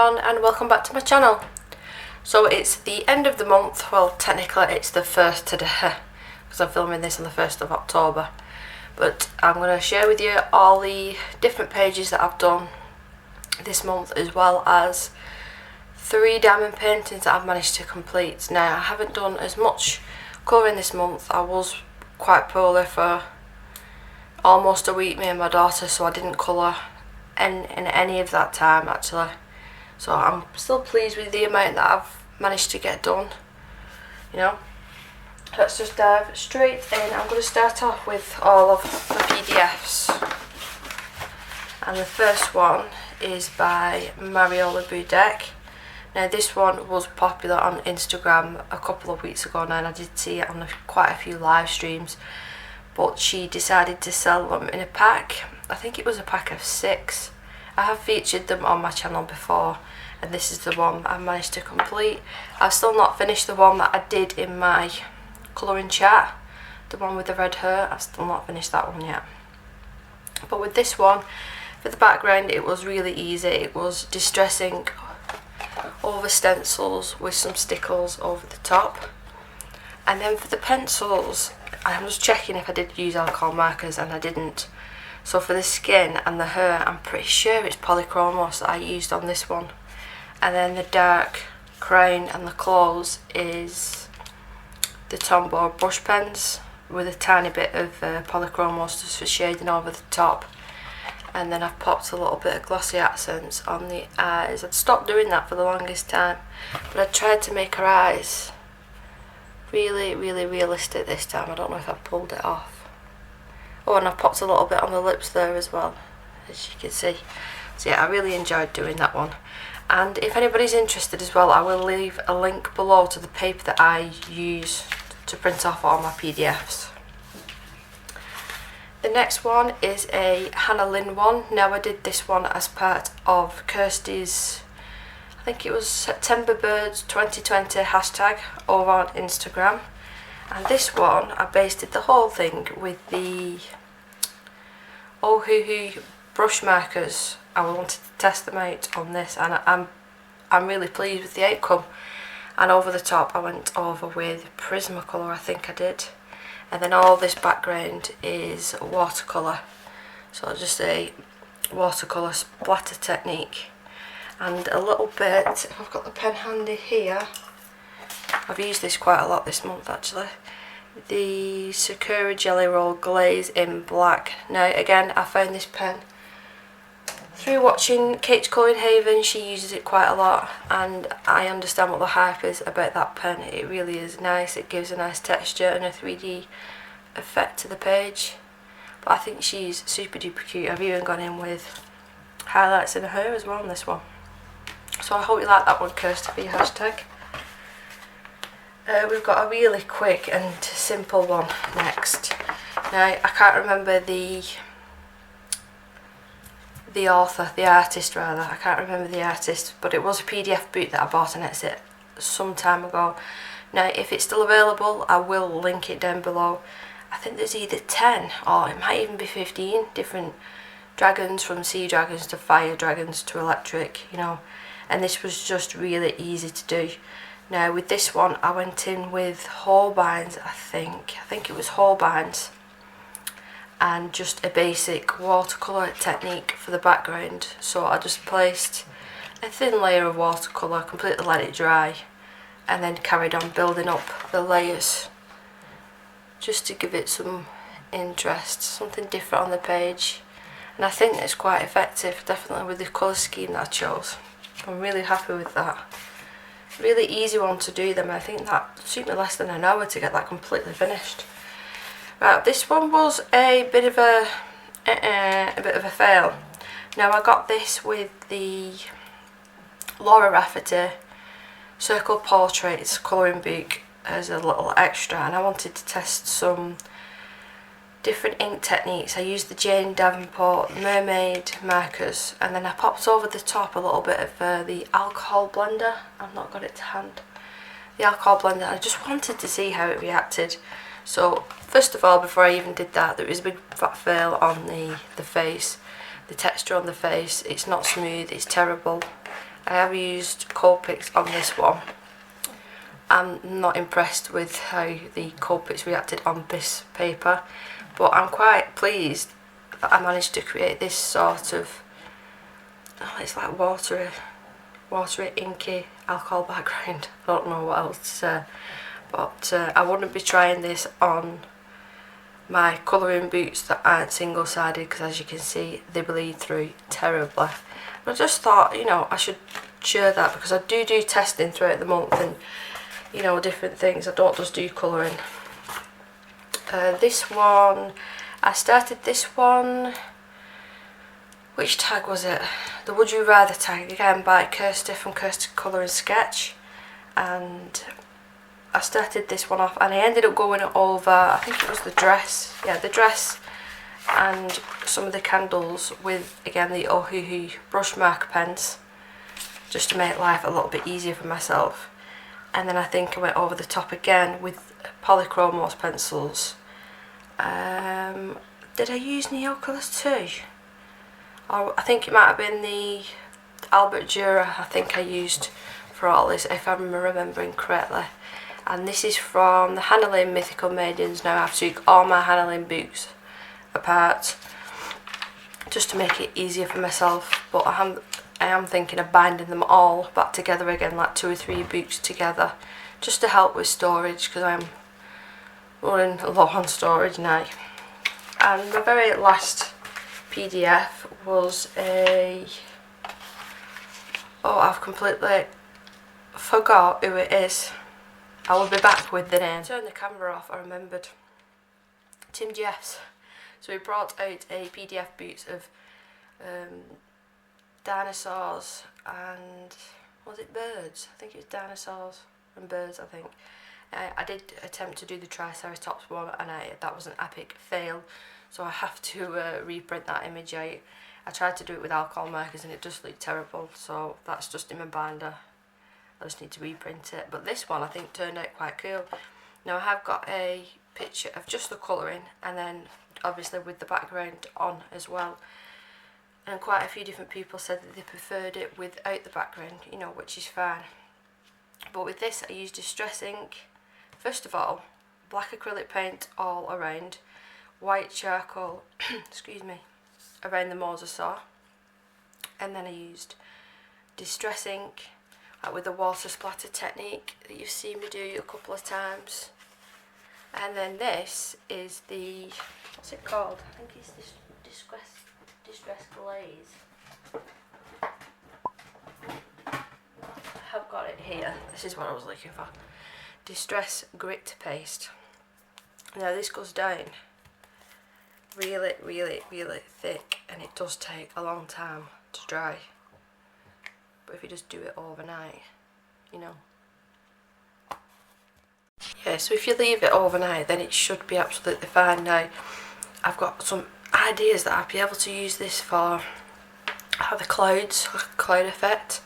everyone and welcome back to my channel. So it's the end of the month, well technically it's the 1st today because I'm filming this on the 1st of October, but I'm going to share with you all the different pages that I've done this month, as well as 3 diamond paintings that I've managed to complete. Now I haven't done as much colouring this month. I was quite poorly for almost a week, me and my daughter, so I didn't colour in any of that time actually. So I'm still pleased with the amount that I've managed to get done, you know. Let's just dive straight in. I'm going to start off with all of the PDFs, and the first one is by Mariola Budek. Now this one was popular on Instagram a couple of weeks ago now, and I did see it on quite a few live streams, but she decided to sell them in a pack. I think it was a pack of 6. I have featured them on my channel before, and this is the one I managed to complete. I've still not finished the one that I did in my colouring chat, the one with the red hair. I've still not finished that one yet. But with this one, for the background, it was really easy. It was distressing over stencils with some stickles over the top. And then for the pencils, I'm just checking if I did use alcohol markers, and I didn't. So for the skin and the hair, I'm pretty sure it's polychromos that I used on this one. And then the dark crown and the clothes is the Tombow brush pens with a tiny bit of polychromos just for shading over the top. And then I've popped a little bit of glossy accents on the eyes. I'd stopped doing that for the longest time, but I tried to make her eyes really realistic this time. I don't know if I pulled it off. Oh, and I've popped a little bit on the lips there as well, as you can see. So yeah, I really enjoyed doing that one. And if anybody's interested as well, I will leave a link below to the paper that I use to print off all my PDFs. The next one is a Hannah Lynn one. Now I did this one as part of Kirsty's, I think it was September Birds 2020 hashtag over on Instagram. And this one, I basted the whole thing with the Ohuhu brush markers. I wanted to test them out on this, and I'm really pleased with the outcome. And over the top I went over with Prismacolor, I think I did. And then all this background is watercolour. So just a watercolour splatter technique. And a little bit, I've got the pen handy here. I've used this quite a lot this month actually. The Sakura Jelly Roll Glaze in black. Now again, I found this pen through watching Kate's Colouring Haven. She uses it quite a lot, and I understand what the hype is about that pen. It really is nice. It gives a nice texture and a 3D effect to the page. But I think she's super duper cute. I've even gone in with highlights in her hair as well on this one. So I hope you like that one, Kirsty, for your hashtag. We've got a really quick and simple one next. Now I can't remember the author, the artist rather. I can't remember the artist, but it was a PDF book that I bought on Etsy some time ago. Now if it's still available, I will link it down below. I think there's either 10 or it might even be 15 different dragons, from sea dragons to fire dragons to electric, you know. And this was just really easy to do. Now with this one, I went in with Holbein's, I think it was Holbein's, and just a basic watercolour technique for the background. So I just placed a thin layer of watercolour, completely let it dry, and then carried on building up the layers just to give it some interest, something different on the page. And I think it's quite effective, definitely with the colour scheme that I chose. I'm really happy with that. Really easy one to do them. I think that took me less than an hour to get that completely finished. Right, this one was a bit of a fail. Now I got this with the Laura Rafferty Circle Portraits colouring book as a little extra, and I wanted to test some different ink techniques. I used the Jane Davenport Mermaid markers, and then I popped over the top a little bit of the alcohol blender. I've not got it to hand. The alcohol blender. I just wanted to see how it reacted. So first of all, before I even did that, there was a big fat fail on the face. The texture on the face, it's not smooth, it's terrible. I have used Copics on this one. I'm not impressed with how the Copics reacted on this paper, but I'm quite pleased that I managed to create this sort of, oh, it's like watery, inky alcohol background. I don't know what else to say, but I wouldn't be trying this on my colouring boots that aren't single-sided, because as you can see they bleed through terribly. But I just thought, you know, I should share that because I do testing throughout the month and, you know, different things. I don't just do colouring. This one, I started this one, which tag was it? The Would You Rather tag, again by Kirsty from Kirsty Colour and Sketch, and I started this one off and I ended up going over, I think it was the dress, yeah, the dress and some of the candles with, again, the Ohuhu brush marker pens, just to make life a little bit easier for myself. And then I think I went over the top again with Polychromos pencils. Did I use Neo Colours too? Or I think it might have been the Albert Dürer I think I used for all this, if I'm remembering correctly. And this is from the Hannah Lynn Mythical Maidens. Now I've took all my Hannah Lynn books apart just to make it easier for myself, but I am thinking of binding them all back together again, like 2 or 3 books together, just to help with storage, because I'm running low on storage now. And my very last PDF was a, oh, I've completely forgot who it is. I will be back with the name. Turn the camera off, I remembered. Tim Jeffs. So he brought out a PDF boot of dinosaurs and, was it birds? I think it was dinosaurs and birds, I think. I did attempt to do the Triceratops one and that was an epic fail. So I have to reprint that image out. I tried to do it with alcohol markers and it just looked terrible. So that's just in my binder. I just need to reprint it, but this one I think turned out quite cool. Now I have got a picture of just the colouring and then obviously with the background on as well, and quite a few different people said that they preferred it without the background, you know, which is fine. But with this I used Distress ink, first of all, black acrylic paint all around, white charcoal excuse me, around the mosasaur, and then I used Distress ink with the water splatter technique that you've seen me do a couple of times. And then this is the, what's it called? I think it's this Distress Glaze. I have got it here. This is what I was looking for. Distress Grit Paste. Now this goes down really, really, really thick, and it does take a long time to dry. But if you just do it overnight, you know. Yeah, so if you leave it overnight, then it should be absolutely fine. Now, I've got some ideas that I'll be able to use this for the clouds, like a cloud effect,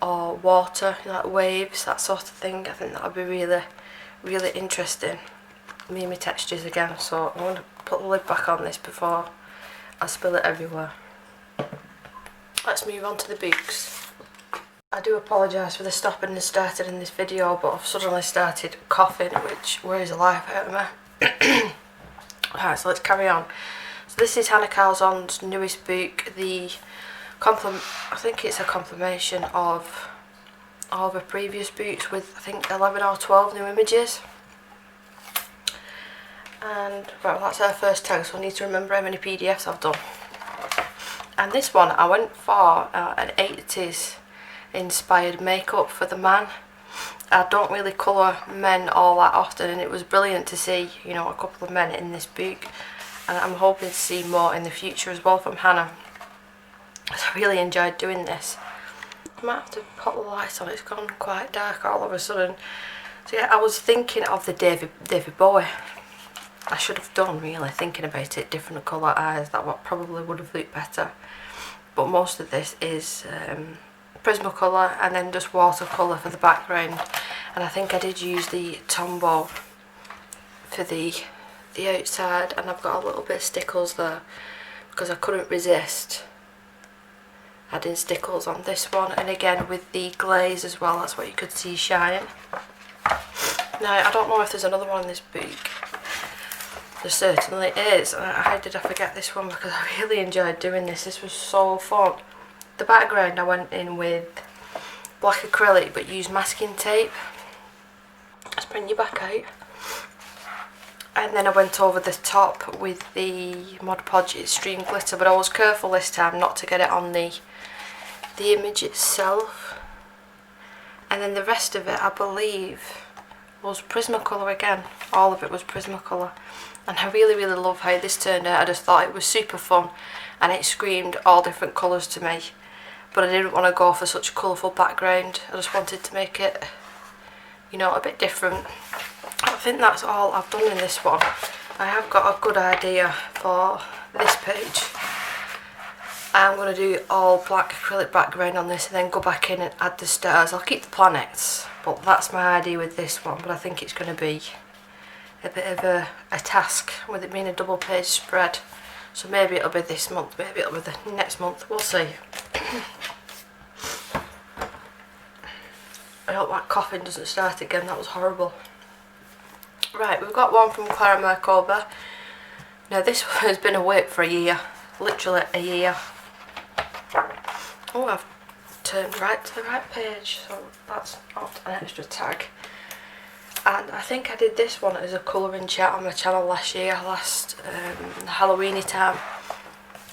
or water, you know, like waves, that sort of thing. I think that would be really, really interesting. Me and my textures again, so I'm going to put the lid back on this before I spill it everywhere. Let's move on to the books. I do apologise for the stopping and starting in this video, but I've suddenly started coughing, which wears the life out of me. Alright, so let's carry on. So this is Hannah Karlzon's newest book, I think it's a compilation of all the previous books with, I think, 11 or 12 new images. And, right, well, that's our first tag, so I need to remember how many PDFs I've done. And this one, I went for an 80s inspired makeup for the man. I don't really colour men all that often, and it was brilliant to see, you know, a couple of men in this book, and I'm hoping to see more in the future as well from Hannah. I really enjoyed doing this. I might have to put the lights on, it's gone quite dark all of a sudden. So yeah, I was thinking of the David Bowie. I should have done, really, thinking about it, different colour eyes, that probably would have looked better. But most of this is Prismacolor and then just watercolour for the background. And I think I did use the Tombow for the outside, and I've got a little bit of stickles there because I couldn't resist adding stickles on this one, and again with the glaze as well, that's what you could see shine. Now I don't know if there's another one in this book. There certainly is. How did I forget this one, because I really enjoyed doing this. This was so fun. The background I went in with black acrylic but used masking tape. Let's bring you back out. And then I went over the top with the Mod Podge Extreme Glitter, but I was careful this time not to get it on the image itself. And then the rest of it, I believe, was Prismacolor again. All of it was Prismacolor. And I really, really love how this turned out. I just thought it was super fun, and it screamed all different colours to me. But I didn't want to go for such a colourful background. I just wanted to make it, you know, a bit different. I think that's all I've done in this one. I have got a good idea for this page. I'm going to do all black acrylic background on this and then go back in and add the stars. I'll keep the planets, but that's my idea with this one. But I think it's going to be a bit of a task with it being a double page spread. So maybe it'll be this month, maybe it'll be the next month, we'll see. I hope that coughing doesn't start again, that was horrible. Right, we've got one from Clara Markova. Now this one has been awake for a year, literally a year. Oh, I've turned right to the right page, so that's not an extra tag. And I think I did this one as a colouring chat on my channel last year, Halloweeny time.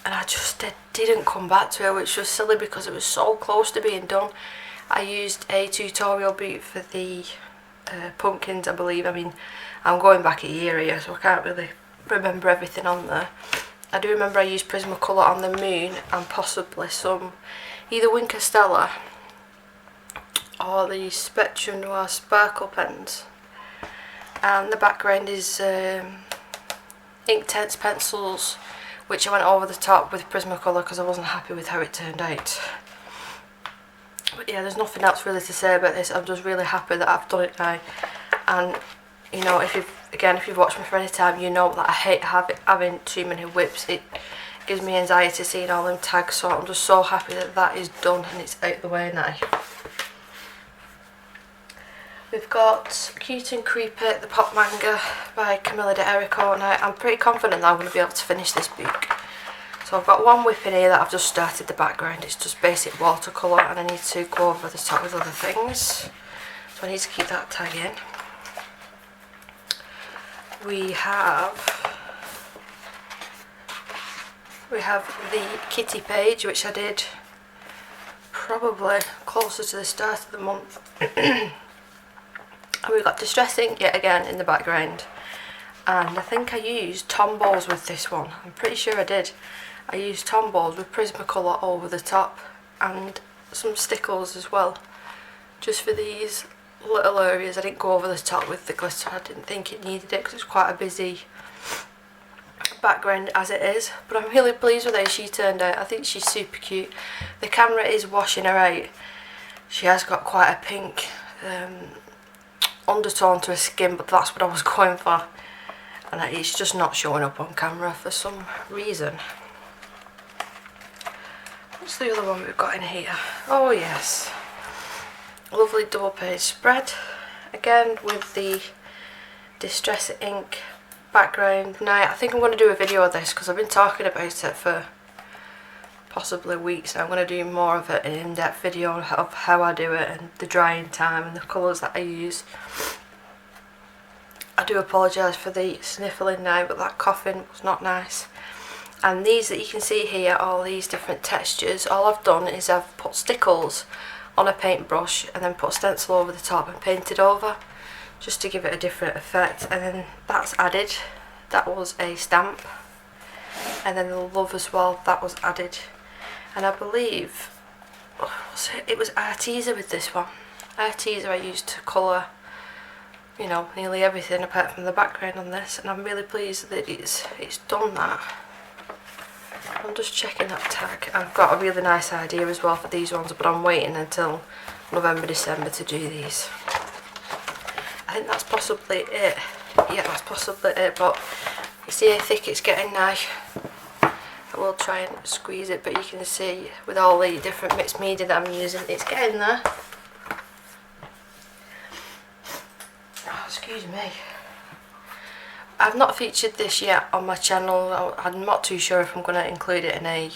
And I just didn't come back to it, which was silly because it was so close to being done. I used a tutorial book for the pumpkins, I believe. I mean, I'm going back a year here, so I can't really remember everything on there. I do remember I used Prismacolor on the moon and possibly some either Winker Stella or the Spectrum Noir sparkle pens. And the background is Inktense pencils, which I went over the top with Prismacolor because I wasn't happy with how it turned out. But yeah, there's nothing else really to say about this. I'm just really happy that I've done it now. And you know, if you've watched me for any time, you know that I hate having too many whips. It gives me anxiety seeing all them tags, so I'm just so happy that that is done and it's out the way now. We've got Cute and Creepy, the Pop Manga by Camilla de Erico. Now I'm pretty confident that I'm going to be able to finish this book. So I've got one whip in here that I've just started the background. It's just basic watercolour and I need to go over the top with other things. So I need to keep that tag in. We have the kitty page, which I did probably closer to the start of the month. And we've got Distress Ink yet again in the background. And I think I used Tombows with this one. I'm pretty sure I did. I used Tombows with Prismacolor over the top and some stickles as well. Just for these little areas. I didn't go over the top with the glitter. I didn't think it needed it because it's quite a busy background as it is. But I'm really pleased with how she turned out. I think she's super cute. The camera is washing her out. She has got quite a pink undertone to her skin, but that's what I was going for. And it's just not showing up on camera for some reason. What's the other one we've got in here? Oh yes. Lovely double page spread. Again with the Distress Ink background. Now I think I'm going to do a video of this because I've been talking about it for possibly weeks. I'm going to do more of it, an in-depth video of how I do it and the drying time and the colours that I use. I do apologise for the sniffling now, but that coughing was not nice. And these that you can see here, all these different textures, all I've done is I've put stickles on a paintbrush and then put a stencil over the top and painted over, just to give it a different effect. And then that's added. That was a stamp. And then the love as well, that was added. And I believe it was Arteza with this one. Arteza I used to colour, you know, nearly everything apart from the background on this, and I'm really pleased that it's done that. I'm just checking that tag. I've got a really nice idea as well for these ones, but I'm waiting until November, December to do these. I think that's possibly it. Yeah, that's possibly it, but you see how thick it's getting now. I will try and squeeze it, but you can see with all the different mixed media that I'm using, it's getting there. Oh, excuse me. I've not featured this yet on my channel. I'm not too sure if I'm going to include it in a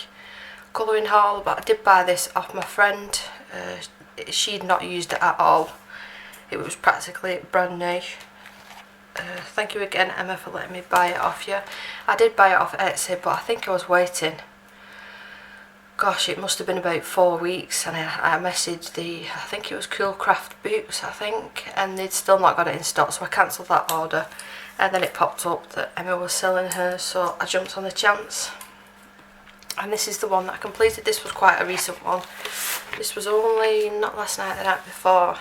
colouring haul, but I did buy this off my friend. She'd not used it at all. It was practically brand new. Thank you again, Emma, for letting me buy it off you. I did buy it off Etsy, but I think I was waiting. Gosh, it must have been about 4 weeks, and I messaged I think it was Cool Craft Boots, I think, and they'd still not got it in stock, so I cancelled that order. And then it popped up that Emma was selling hers, so I jumped on the chance. And this is the one that I completed. This was quite a recent one. This was only not last night, the night before.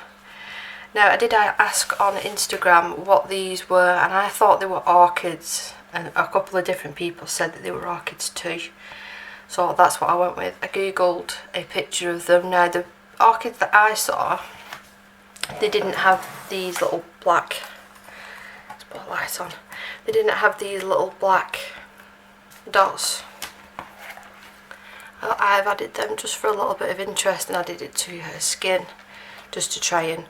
Now, I did ask on Instagram what these were, and I thought they were orchids, and a couple of different people said that they were orchids too. So that's what I went with. I googled a picture of them. Now, the orchids that I saw, they didn't have these little black, let's put a light on, they didn't have these little black dots. I've added them just for a little bit of interest, and added it to her skin just to try and,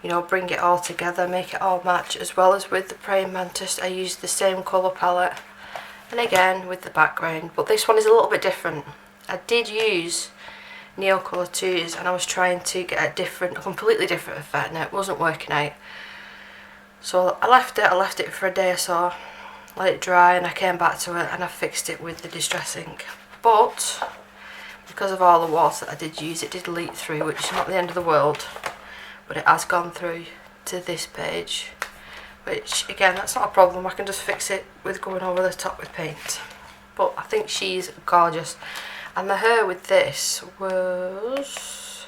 you know, bring it all together, make it all match. As well as with the praying mantis, I used the same colour palette, and again with the background, but this one is a little bit different. I did use Neocolor 2s, and I was trying to get a completely different effect, and it wasn't working out. So I left it for a day or so, let it dry, and I came back to it and I fixed it with the Distress ink. But because of all the water that I did use, it did leak through, which is not the end of the world, but it has gone through to this page, which again, that's not a problem. I can just fix it with going over the top with paint. But I think she's gorgeous, and the hair with this was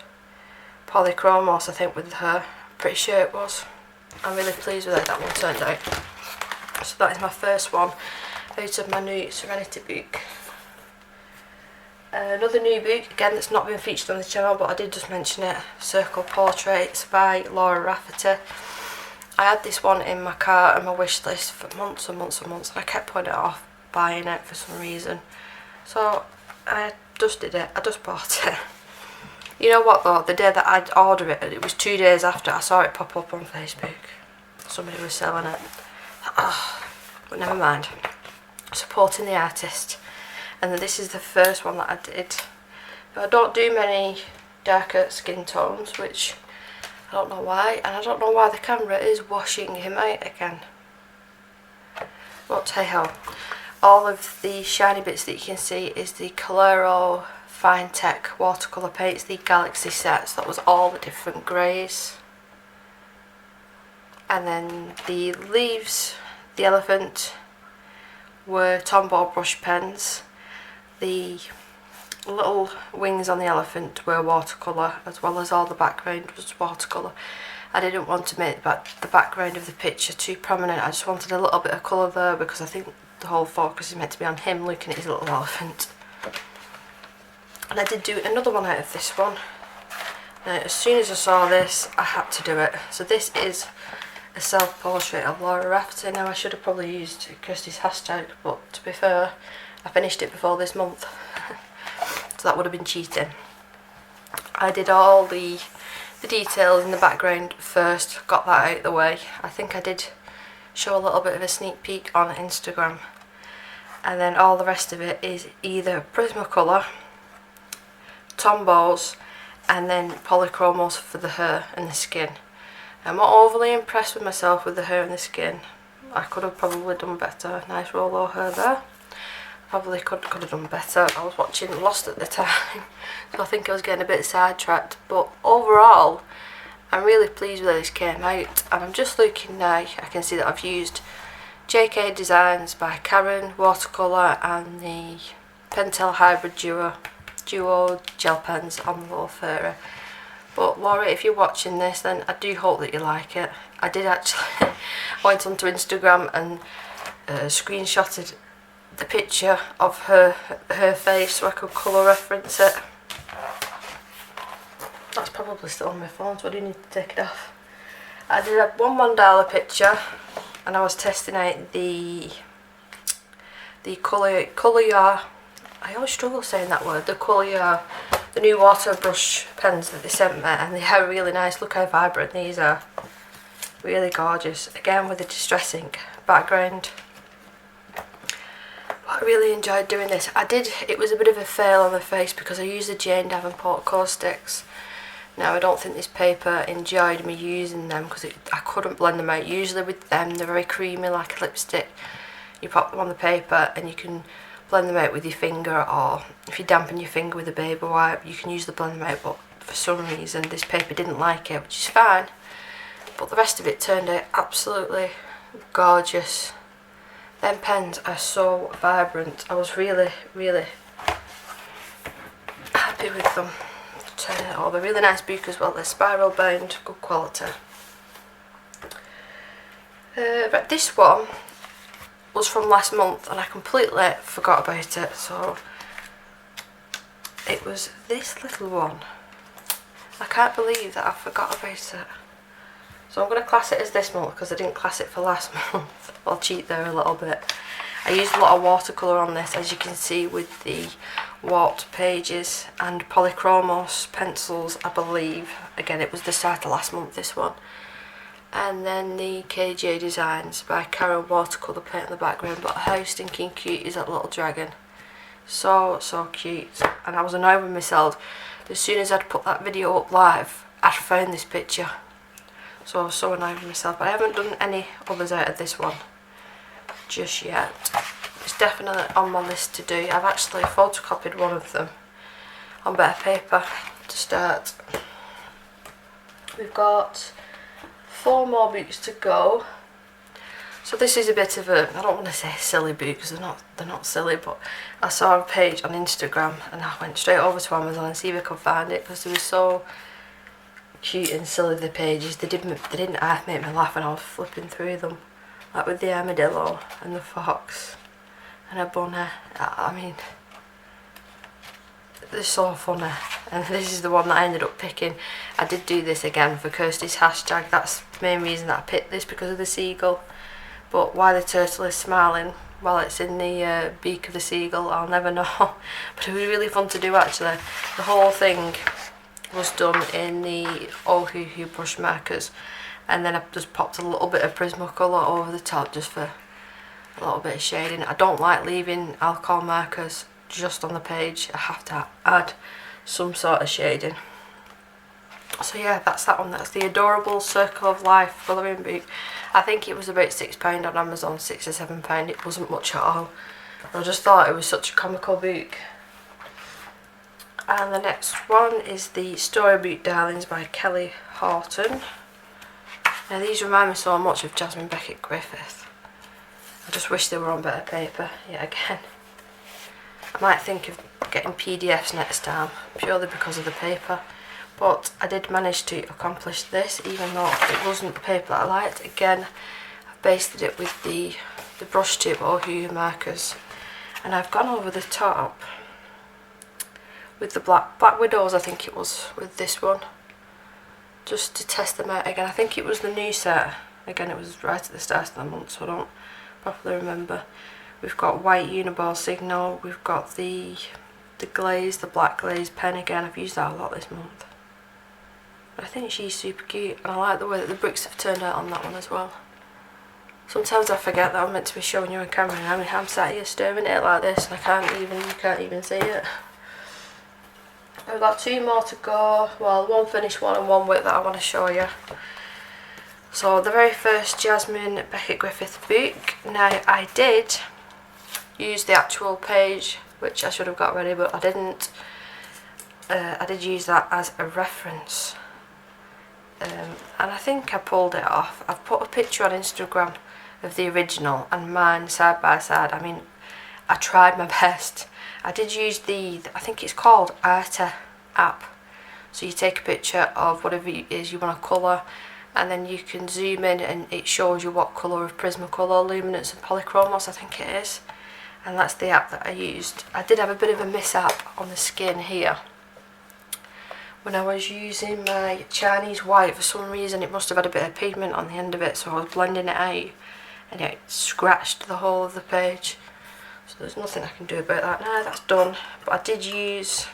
polychromos, I think, with her. Pretty sure it was. I'm really pleased with how that one turned out. So that is my first one out of my new Serenity book. Another new book, again, that's not been featured on the channel, but I did just mention it, Circle Portraits by Laura Rafferty. I had this one in my cart and my wish list for months and months and months, and I kept putting it off buying it for some reason. So I just did it, I just bought it. You know what though, the day that I'd ordered it, it was 2 days after I saw it pop up on Facebook. Somebody was selling it. Oh, but never mind. Supporting the artist. And this is the first one that I did. Now, I don't do many darker skin tones, which I don't know why, and I don't know why the camera is washing him out again. But hey ho. All of the shiny bits that you can see is the Clara Fine Tech watercolour paints, the Galaxy sets. That was all the different greys. And then the leaves, the elephant, were Tombow brush pens. The little wings on the elephant were watercolour, as well as all the background was watercolour. I didn't want to make the background of the picture too prominent. I just wanted a little bit of colour there, because I think the whole focus is meant to be on him looking at his little elephant. And I did do another one out of this one. Now, as soon as I saw this, I had to do it. So this is a self-portrait of Laura Rafferty. Now, I should have probably used Kirsty's hashtag, but to be fair, I finished it before this month, so that would have been cheating. I did all the details in the background first, got that out of the way. I think I did show a little bit of a sneak peek on Instagram, and then all the rest of it is either Prismacolor, Tombows, and then polychromos for the hair and the skin. I'm not overly impressed with myself with the hair and the skin. I could have probably done better. Nice roll of hair there. Probably could have done better. I was watching Lost at the time, so I think I was getting a bit sidetracked. But overall, I'm really pleased with how this came out. And I'm just looking now, I can see that I've used JK Designs by Karen watercolour and the Pentel Hybrid Duo gel pens on the little fairy. But Laura, if you're watching this, then I do hope that you like it. I did actually, I went onto Instagram and screenshotted the picture of her face so I could colour reference it. That's probably still on my phone, so I do need to take it off. I did a one mandala picture, and I was testing out the Colour I always struggle saying that word, the Quirky, the new water brush pens that they sent me, and they are really nice. Look how vibrant these are. Really gorgeous. Again with the distress ink background. But I really enjoyed doing this. It was a bit of a fail on the face because I used the Jane Davenport Causticks. Now I don't think this paper enjoyed me using them because I couldn't blend them out. Usually with them they're very creamy like a lipstick. You pop them on the paper and you can blend them out with your finger, or if you dampen your finger with a baby wipe you can use the blend them out, but for some reason this paper didn't like it, which is fine. But the rest of it turned out absolutely gorgeous. Them pens are so vibrant. I was really, really happy with them. Oh, they're really nice book as well. They're spiral bound, good quality. But this one was from last month and I completely forgot about it. So it was this little one. I can't believe that I forgot about it. So I'm going to class it as this month because I didn't class it for last month. I'll cheat there a little bit. I used a lot of watercolour on this, as you can see, with the warped pages and polychromos pencils, I believe. Again, it was the start of last month, this one. And then the KJ Designs by Clara watercolour paint in the background. But how stinking cute is that little dragon? So cute. And I was annoyed with myself. As soon as I'd put that video up live, I'd found this picture. So I was so annoyed with myself. But I haven't done any others out of this one just yet. It's definitely on my list to do. I've actually photocopied one of them on better paper to start. We've got 4 more books to go. So this is a bit of a, I don't want to say silly book because they're not silly, but I saw a page on Instagram and I went straight over to Amazon and see if I could find it because they were so cute and silly, the pages. They didn't make me laugh when I was flipping through them. Like with the armadillo and the fox and a bunny. I mean, they're so funny. And this is the one that I ended up picking. I did do this again for Kirsty's hashtag. That's the main reason that I picked this, because of the seagull. But why the turtle is smiling while it's in the beak of the seagull, I'll never know. But it was really fun to do actually. The whole thing was done in the Ohuhu brush markers. And then I just popped a little bit of Prismacolor over the top just for a little bit of shading. I don't like leaving alcohol markers just on the page. I have to add some sort of shading. So yeah, that's that one. That's the Adorable Circle of Life colouring book. I think it was about £6 on Amazon, £6 or £7. It wasn't much at all. I just thought it was such a comical book. And the next one is the Storybook Darlings by Kelly Horton. Now these remind me so much of Jasmine Beckett-Griffith. I just wish they were on better paper yet again. I might think of getting PDFs next time, purely because of the paper. But I did manage to accomplish this, even though it wasn't the paper that I liked. Again, I've basted it with the brush tip Ohuhu markers. And I've gone over the top with the Black Widows, I think it was, with this one. Just to test them out again. I think it was the new set. Again, it was right at the start of the month, so I don't properly remember. We've got White Uniball Signal. We've got the glaze, the black glaze pen again. I've used that a lot this month. But I think she's super cute, and I like the way that the bricks have turned out on that one as well. Sometimes I forget that I'm meant to be showing you on camera, and I'm sat here staring at it like this, and you can't even see it. We've got 2 more to go. Well, one finished one and one with that I want to show you. So the very first Jasmine Beckett-Griffith book. Now I did use the actual page, which I should have got ready, but I didn't. I did use that as a reference. And I think I pulled it off. I've put a picture on Instagram of the original and mine side by side. I mean, I tried my best. I did use I think it's called Arta app. So you take a picture of whatever it is you want to colour, and then you can zoom in and it shows you what colour of Prismacolor, Luminance and Polychromos I think it is. And that's the app that I used. I did have a bit of a mishap on the skin here. When I was using my Chinese white, for some reason it must have had a bit of pigment on the end of it, so I was blending it out and it scratched the whole of the page. So there's nothing I can do about that now, that's done. But I did use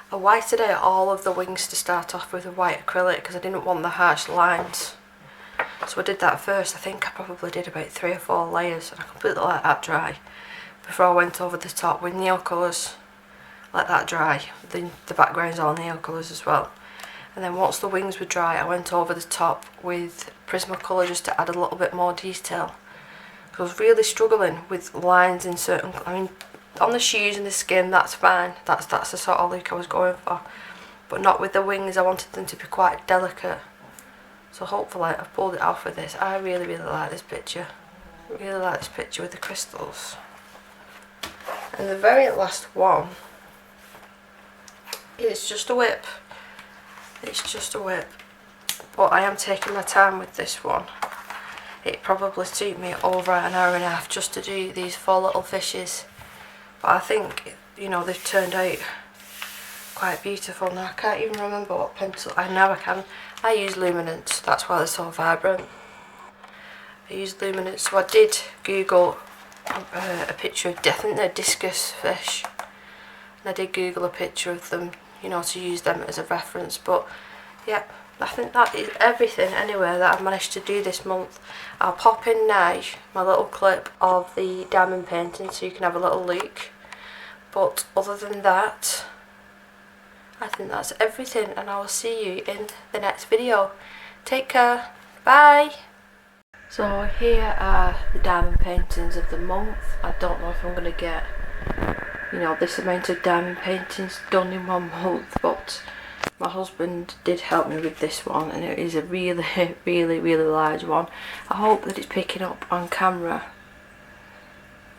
a whited out all of the wings to start off with a white acrylic because I didn't want the harsh lines. So I did that first. I think I probably did about 3 or 4 layers, and I completely let that dry before I went over the top with nail colours. Let that dry. The background's all nail colours as well. And then once the wings were dry, I went over the top with Prismacolor just to add a little bit more detail. I was really struggling with lines in certain, I mean, on the shoes and the skin, that's fine. That's the sort of look I was going for. But not with the wings. I wanted them to be quite delicate. So hopefully I've pulled it off with this. I really, really like this picture. I really like this picture with the crystals. And the very last one, it's just a whip. It's just a whip. But I am taking my time with this one. It probably took me over an hour and a half just to do these 4 little fishes. But I think, you know, they've turned out quite beautiful. Now I can't even remember what pencil, now I can. I use luminance, that's why they're so vibrant. I use luminance, so I did Google a picture of, I think they're discus fish. And I did Google a picture of them, you know, to use them as a reference. But yep, I think that is everything anyway that I've managed to do this month. I'll pop in now my little clip of the diamond painting so you can have a little look. But other than that, I think that's everything, and I will see you in the next video. Take care, bye! So here are the diamond paintings of the month. I don't know if I'm going to get, you know, this amount of diamond paintings done in 1 month, but my husband did help me with this one, and it is a really, really, really large one. I hope that it's picking up on camera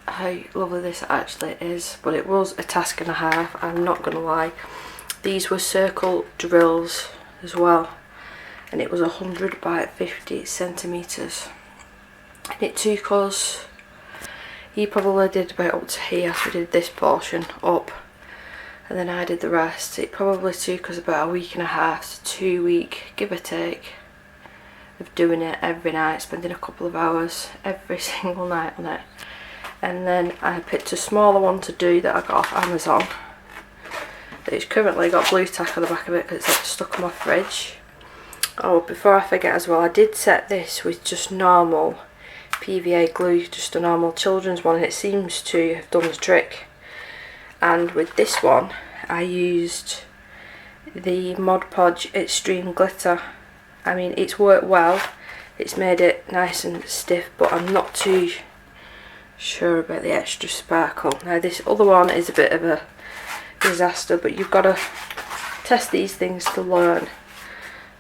how lovely this actually is, but it was a task and a half, I'm not going to lie. These were circle drills as well, and it was 100 by 50 centimetres. And it took us, he probably did about up to here, so we did this portion up, and then I did the rest. It probably took us about a week and a half to 2 weeks, give or take, of doing it every night, spending a couple of hours every single night on it. And then I picked a smaller one to do that I got off Amazon. It's currently got blue tack on the back of it because it's like stuck on my fridge. Oh, before I forget as well, I did set this with just normal PVA glue, just a normal children's one, and it seems to have done the trick. And with this one, I used the Mod Podge Extreme Glitter. I mean, it's worked well, it's made it nice and stiff, but I'm not too sure about the extra sparkle. Now this other one is a bit of a disaster, but you've got to test these things to learn.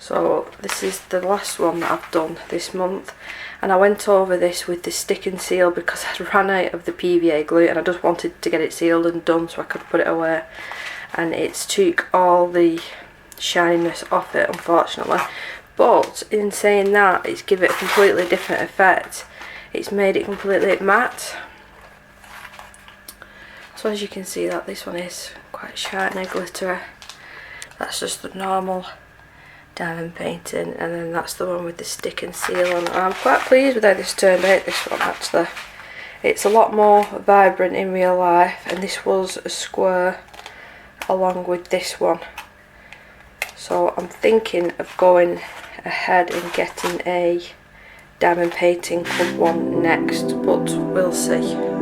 So this is the last one that I've done this month, and I went over this with the stick and seal because I'd run out of the PVA glue and I just wanted to get it sealed and done so I could put it away, and it's took all the shininess off it, unfortunately. But in saying that, it's given it a completely different effect. It's made it completely matte. So as you can see, that this one is quite shiny, glittery. That's just the normal diamond painting, and then that's the one with the stick and seal on. I'm quite pleased with how this turned out, this one actually. It's a lot more vibrant in real life, and this was a square along with this one. So I'm thinking of going ahead and getting a diamond painting club one next, but we'll see.